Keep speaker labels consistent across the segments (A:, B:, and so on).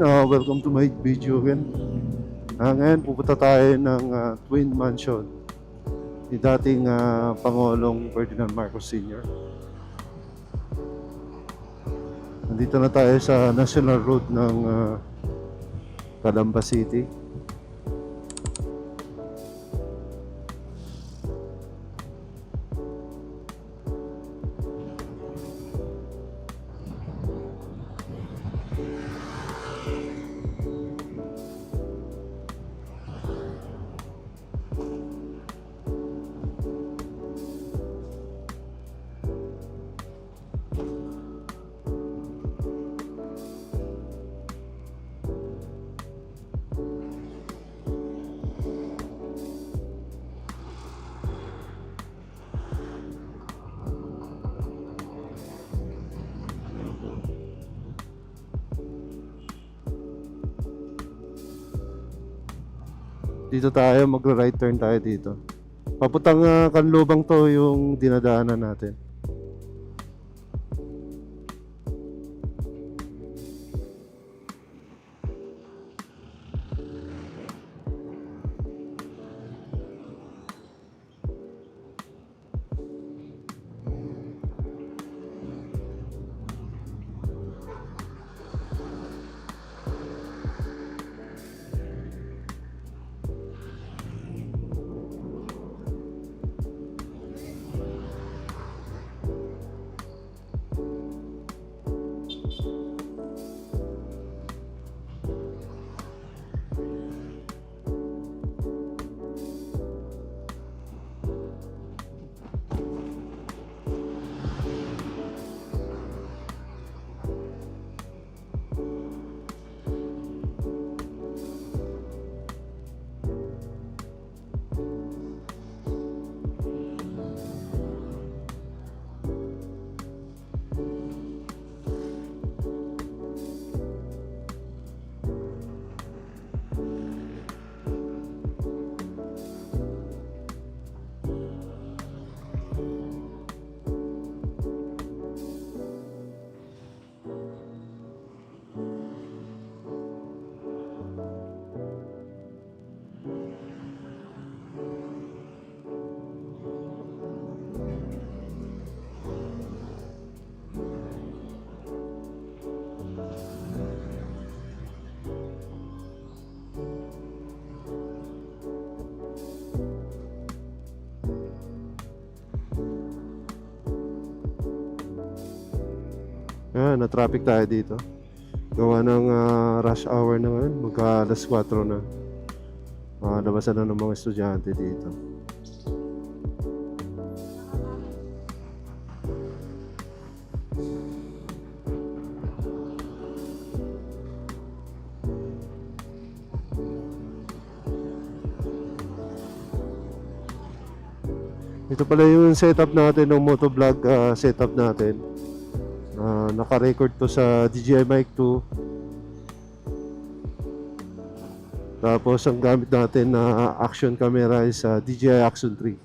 A: Welcome to my video again. Ngayon pupunta tayo ng Twin Mansion ni dating Pangulong Ferdinand Marcos Sr. Nandito na tayo sa National Road ng Calamba City. Dito tayo, mag-right turn tayo dito. Papuntang Kanlubang to yung dinadaanan natin. Na-traffic tayo dito. Gawa ng rush hour na ngayon. Magka alas 4 na. Labasan na ng mga estudyante dito. Ito pala yung setup natin ng motovlog setup natin. Naka-record to sa DJI Mic 2. Tapos ang gamit natin na action camera is DJI Action 3.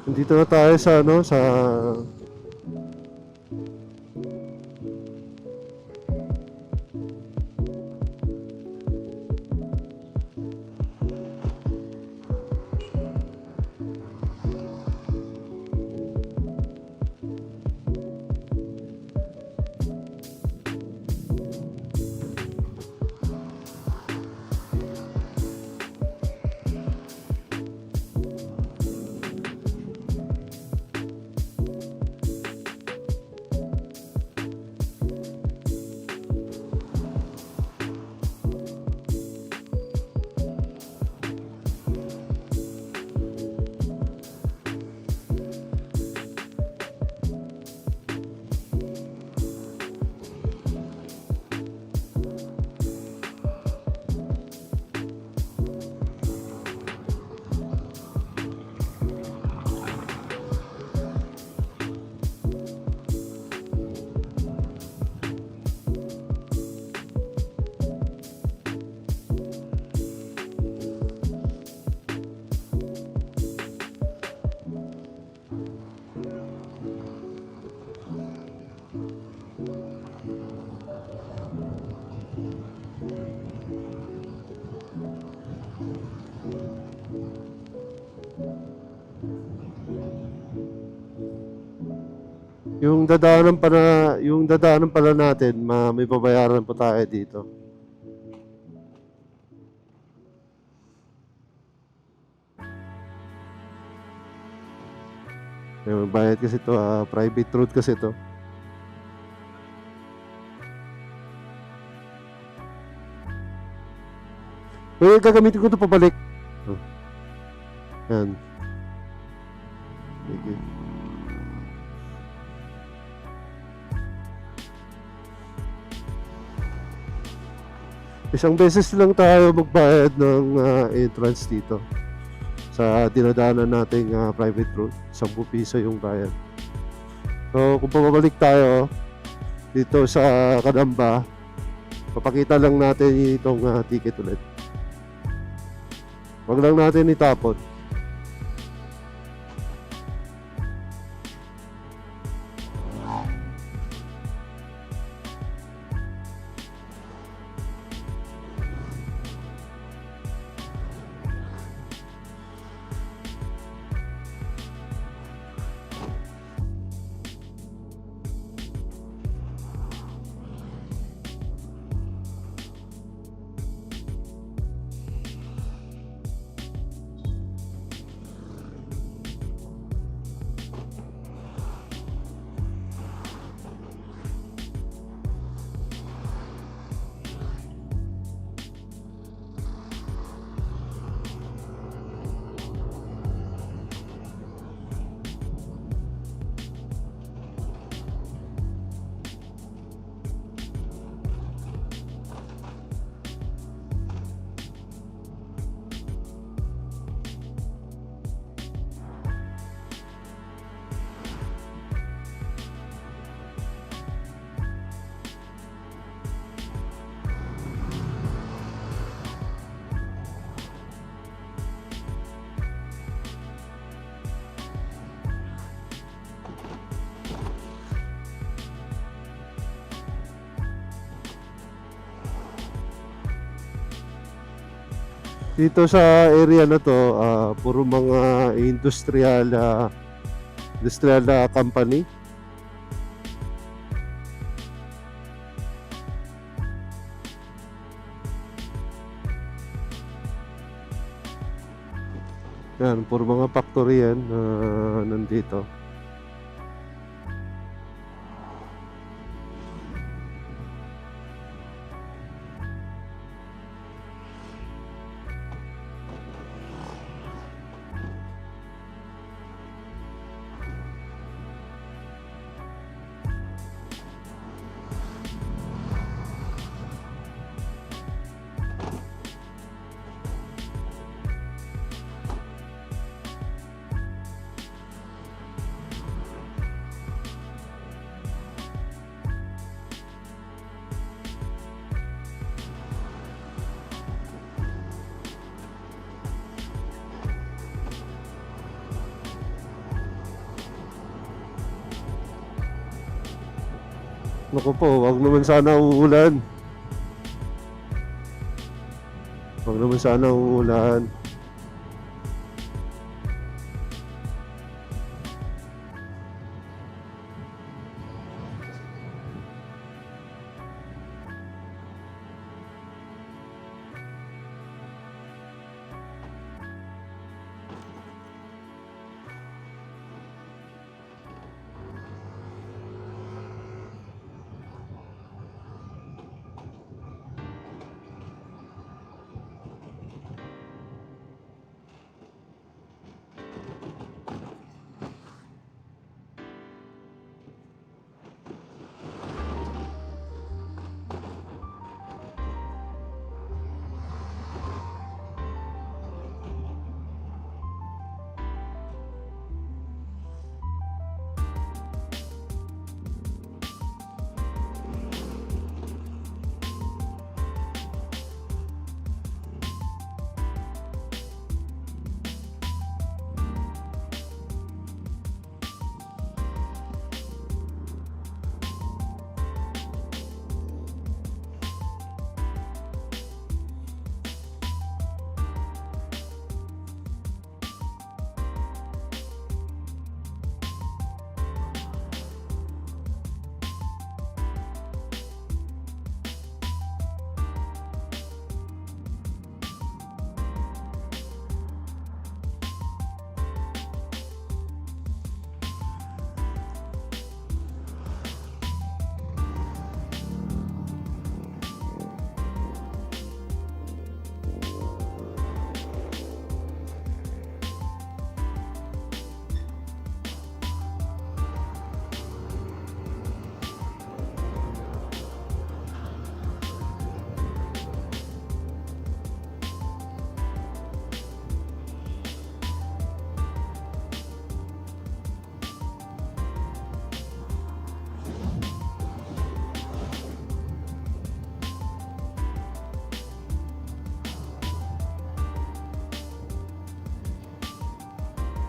A: Nandito na tayo sa ano, sa yung dadaanan pala natin, may babayaran pa tayo dito. May bayad kasi ito, private road kasi ito. Pero gagamitin ko ito pabalik. Oh. Yan. Sige. Isang beses lang tayo magbayad ng entrance dito sa dinadaanan nating private road. 10 piso yung bayad. So kung pabalik tayo dito sa Kadamba, papakita lang natin itong ticket ulit. Wag lang natin itapon. Dito sa area na to, puro mga industrial na company. Yan, puro mga factory yan nandito. Naku po, wag naman sana uulan. Wag naman sana uulan.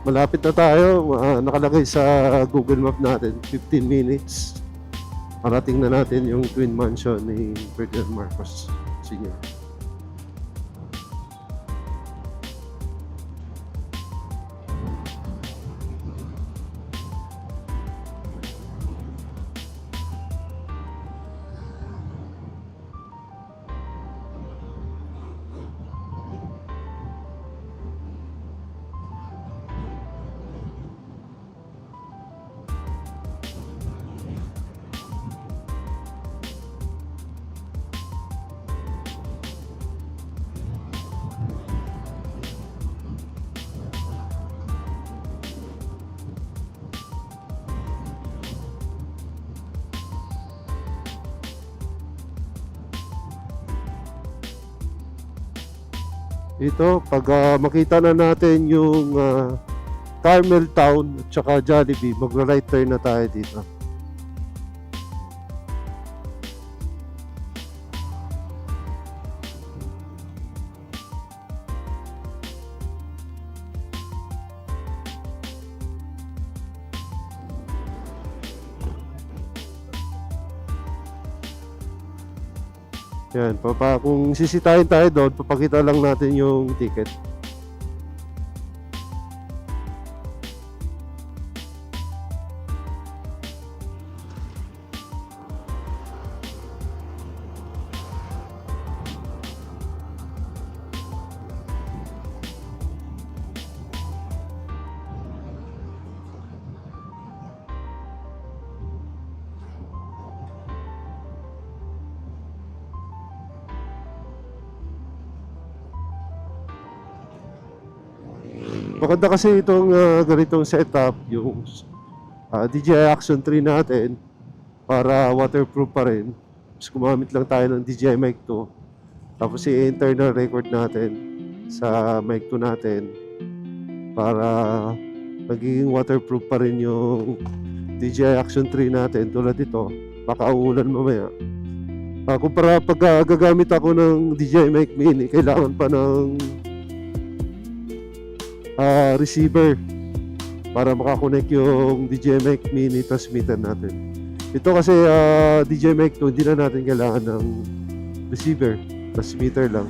A: Malapit na tayo. Nakalagay sa Google Map natin 15 minutes. Parating na natin yung Twin Mansion ni Ferdinand Marcos Sr. Ito, pag makita na natin yung Carmel Town at saka Jollibee, mag-right turn na tayo dito. Yan, kung sisitahin tayo doon, papakita lang natin yung ticket. Maganda kasi itong ganitong setup, yung DJI Action 3 natin para waterproof pa rin. Tapos gumamit lang tayo ng DJI Mic 2. Tapos i-internal record natin sa Mic 2 natin para magiging waterproof pa rin yung DJI Action 3 natin. Tulad dito, baka uulan mamaya. Kumpara pag gagamit ako ng DJI Mic Mini, kailangan pa ng receiver para makakonect yung DJI Mic Mini transmitter natin. Ito kasi DJ mic to, hindi na natin kailangan ng receiver, transmitter lang.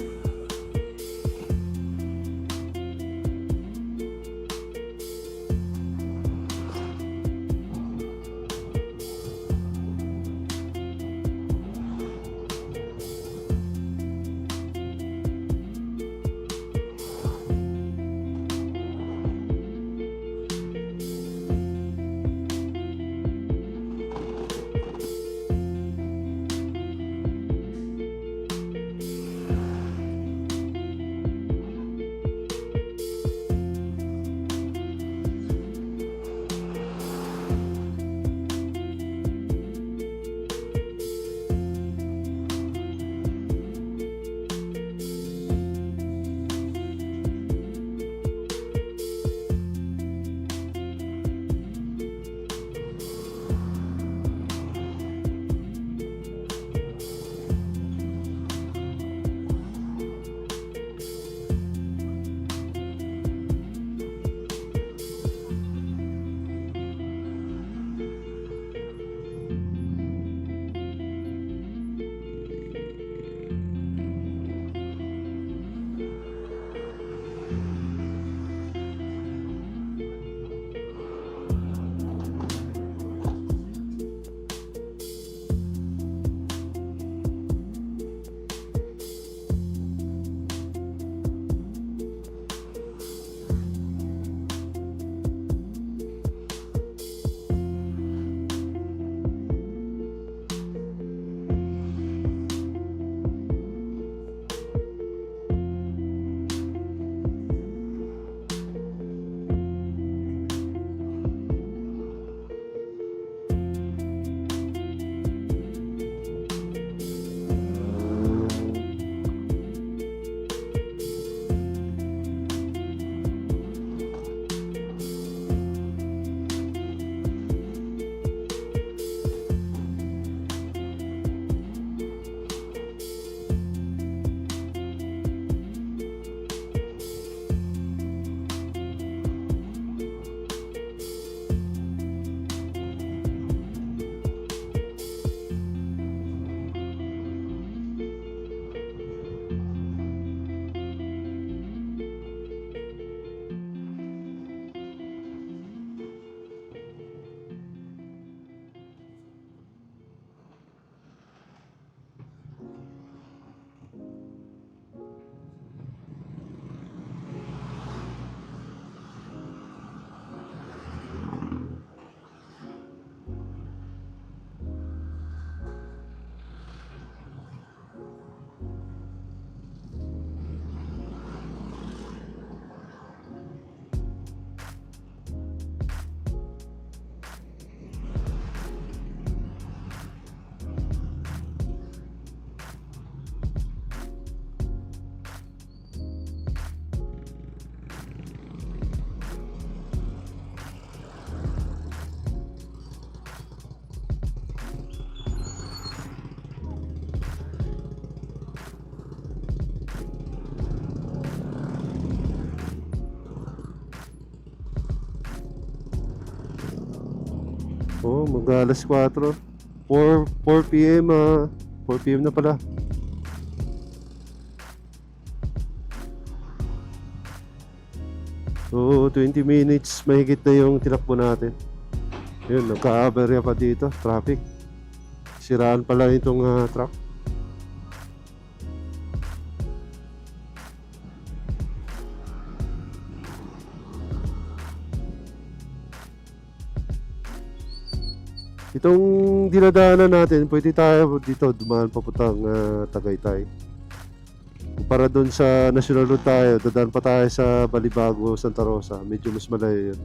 A: Oh, mag-alas 4. 4 p.m. 4 p.m. na pala. So, 20 minutes mahigit na yung tinakbo natin. Yun, nagka-aberya pa dito, traffic. Siraan pala itong truck. Itong dinadaanan natin, pwede tayo dito dumaan papuntang Tagaytay. Para doon sa National Road tayo, dadaan pa tayo sa Balibago, Santa Rosa. Medyo mas malayo yun.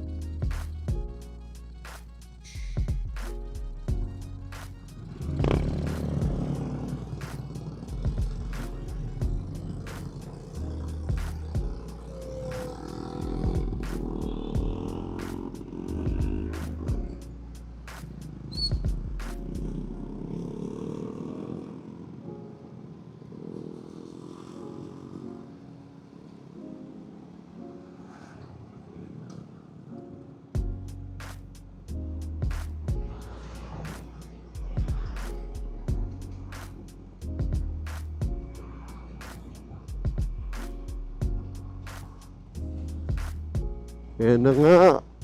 A: Kaya na nga,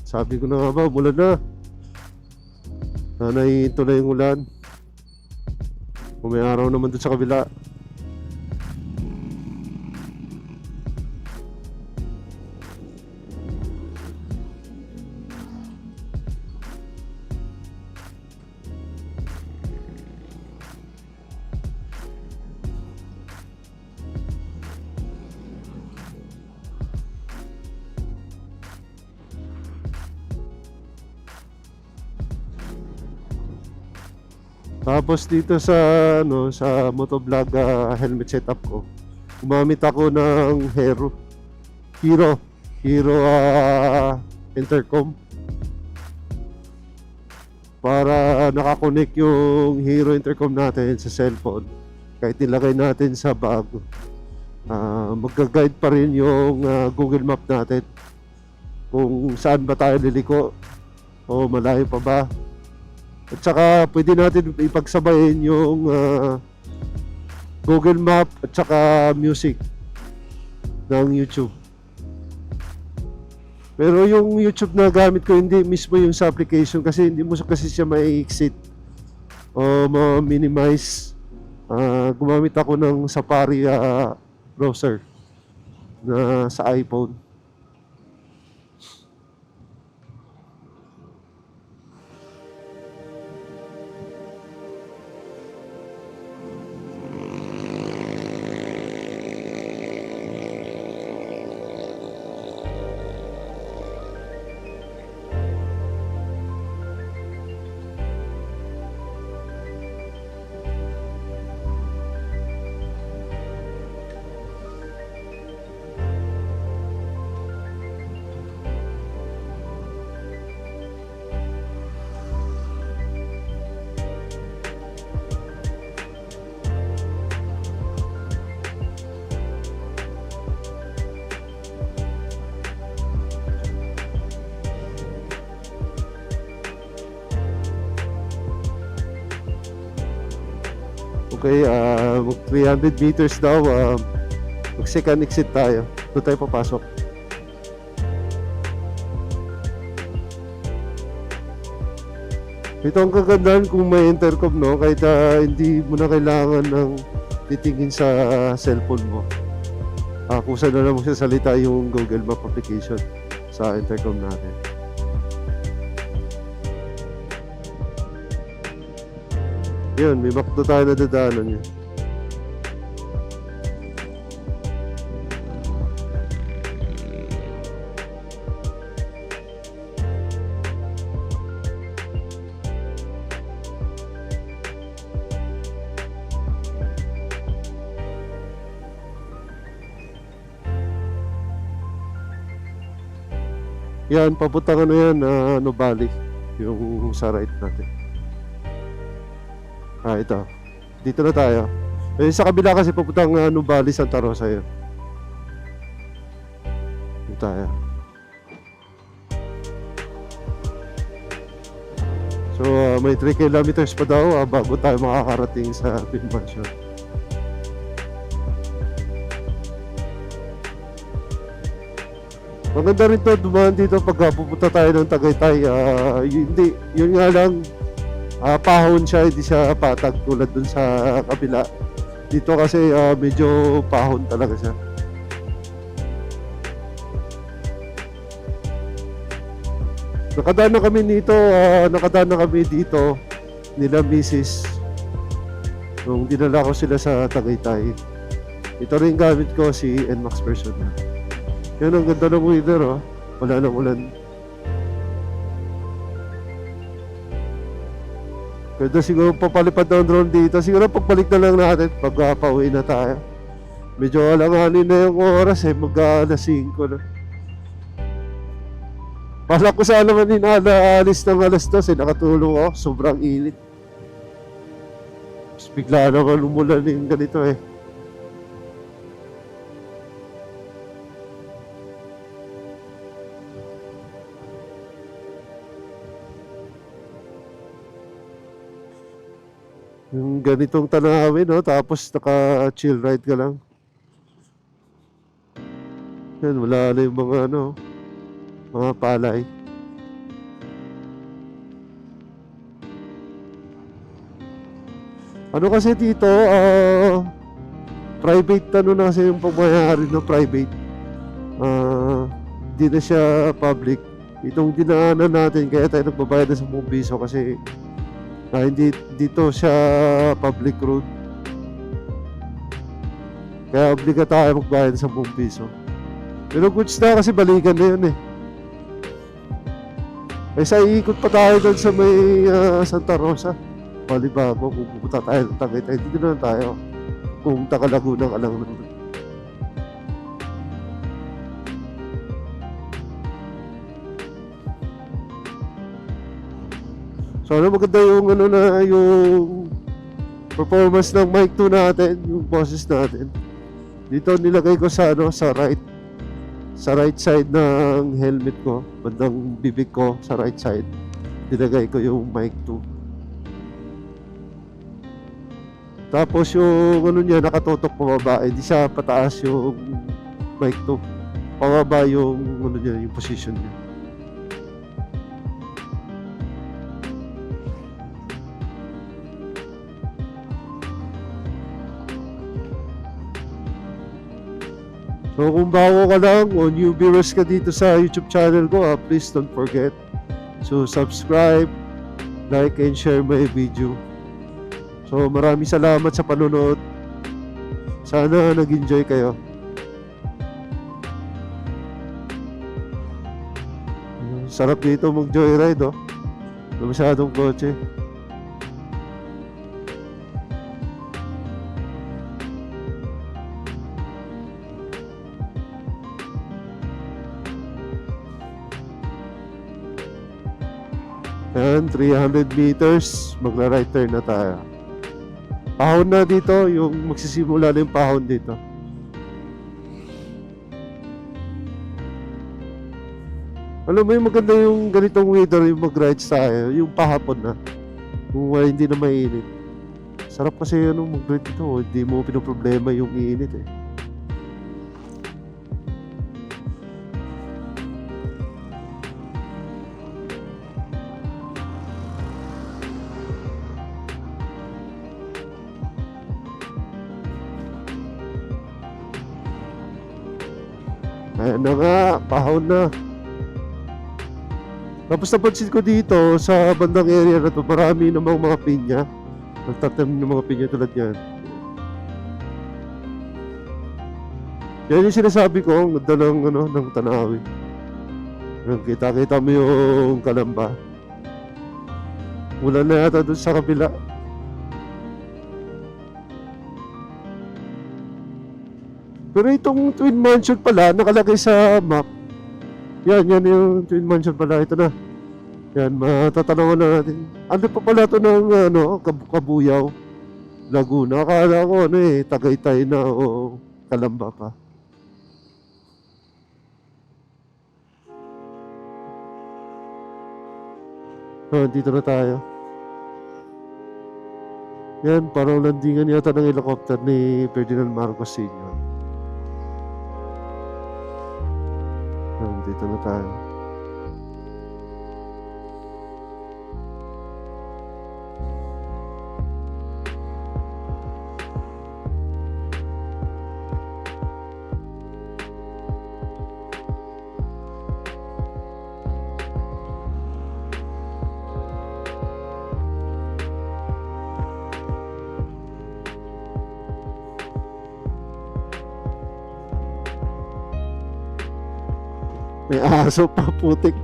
A: sabi ko na nga ba, umulan na. Sana ito na yung ulan. Kung may araw naman doon sa kabila. Tapos dito sa sa motovlog helmet setup ko, gumamit ako ng Hero intercom para nakakonect yung Hero intercom natin sa cellphone. Kahit nilagay natin sa bag, magga-guide pa rin yung Google Map natin kung saan ba tayo liliko o malayo pa ba. At saka pwede natin ipagsabayin yung Google Map at saka music ng YouTube. Pero yung YouTube na gamit ko hindi mismo yung sa application kasi hindi mo kasi siya mai-exit o ma-minimize. Gumamit ako ng Safari browser na sa iPhone. Okay, mag 300 meters daw, mag second exit tayo. Doon tayo papasok. Ito ang kagandahan kung may intercom, no? Kahit hindi mo na kailangan ng titingin sa cellphone mo. Kung saan na lang magsasalita yung Google Map application sa intercom natin. Yun, may McDo tayo na dadaanan yun. Yan, papunta ka na yan, Nubali, yung sa right natin. Ito. Dito na tayo. Sa kabila kasi papuntang Nubali, Santa Rosa yun. Dito tayo. So, may 3 kilometers pa daw bago tayo makakarating sa Twin Mansion. Maganda rin to dumaan dito pag pupunta tayo ng Tagaytay. Hindi, yun nga lang, pahon siya, hindi siya patag tulad dun sa kabila. Dito kasi medyo pahon talaga siya. Nakadaan na kami dito nila misis nung dinala ko sila sa Tagaytay. Ito rin gamit ko, si NMAX version na. Yan, ang ganda ng weather, oh. Wala nang ulan. Pwede siguro papalipad ng drone dito. Siguro pagbalik na lang natin pag pauwi na tayo. Medyo alanganin na yung oras mag-alas 5 na. Pala ko sana naman inaalis ng alas 2 nakatulong ako. Sobrang init. Tapos bigla naman umulan yung ganito Yung ganitong tanawin, no? Tapos naka-chill ride ka lang. Yan, wala na yung mga mga palay. Ano kasi dito, private ano na kasi yung pagmayari ng private. Di na siya public. Itong dinaanan natin kaya tayo nagbabayad ng 10 piso kasi hindi dito siya public road. Kaya obliga tayo magbayad ng 10 piso. Pero goods na kasi balikan na yun eh. Kaysa iikot pa tayo doon sa may Santa Rosa. Balibago, kung pupunta tayo ng Tagaytay, dito na lang tayo. Kung Laguna ka lang naman. So ano maganda yung ano na yung performance ng mic 2 natin, yung boses natin. Dito nilagay ko sa ano sa right side ng helmet ko, bandang bibig ko sa right side. Nilagay ko yung mic 2. Tapos yung ano niya nakatutok pababa, hindi siya pataas yung mic 2. Pababa yung ano niya, yung position niya. So kung bago ka lang o new viewers ka dito sa YouTube channel ko, please don't forget to subscribe, like, and share my video. So maraming salamat sa panonood. Sana nag-enjoy kayo. Sarap dito mag-joyride oh. Wala masyadong kotse. Ayan, 300 meters, magla-right turn na tayo. Pahon na dito, yung magsisimula na yung pahon dito. Alam mo yung maganda yung ganitong weather, yung mag-rides tayo, yung pahapon na. Kung hindi na mainit. Sarap kasi ano, mag-ride dito, hindi mo pinoproblema yung init eh. Ayan na nga, pahon na. Tapos napansin ko dito sa bandang area na to, marami namang mga pinya. Nagtatanim ng mga pinya tulad yan. Yan yung sinasabi ko, ang ganda ng, ano, ng tanawin. Kita-kita mo yung Kalamba. Ulan na yata doon sa kabila. Pero itong Twin Mansion pala, nakalagay sa map. Yan yung Twin Mansion pala. Ito na. Yan, matatanawan na natin. Ano pa pala ito ng ano, Kabuyaw, Laguna. Akala ko ano eh, Tagaytay na o Kalamba pa. Dito na tayo. Yan, parang landingan yata ng helicopter ni Ferdinand Marcos Sr. Dito na tayo. May aso pa, putik.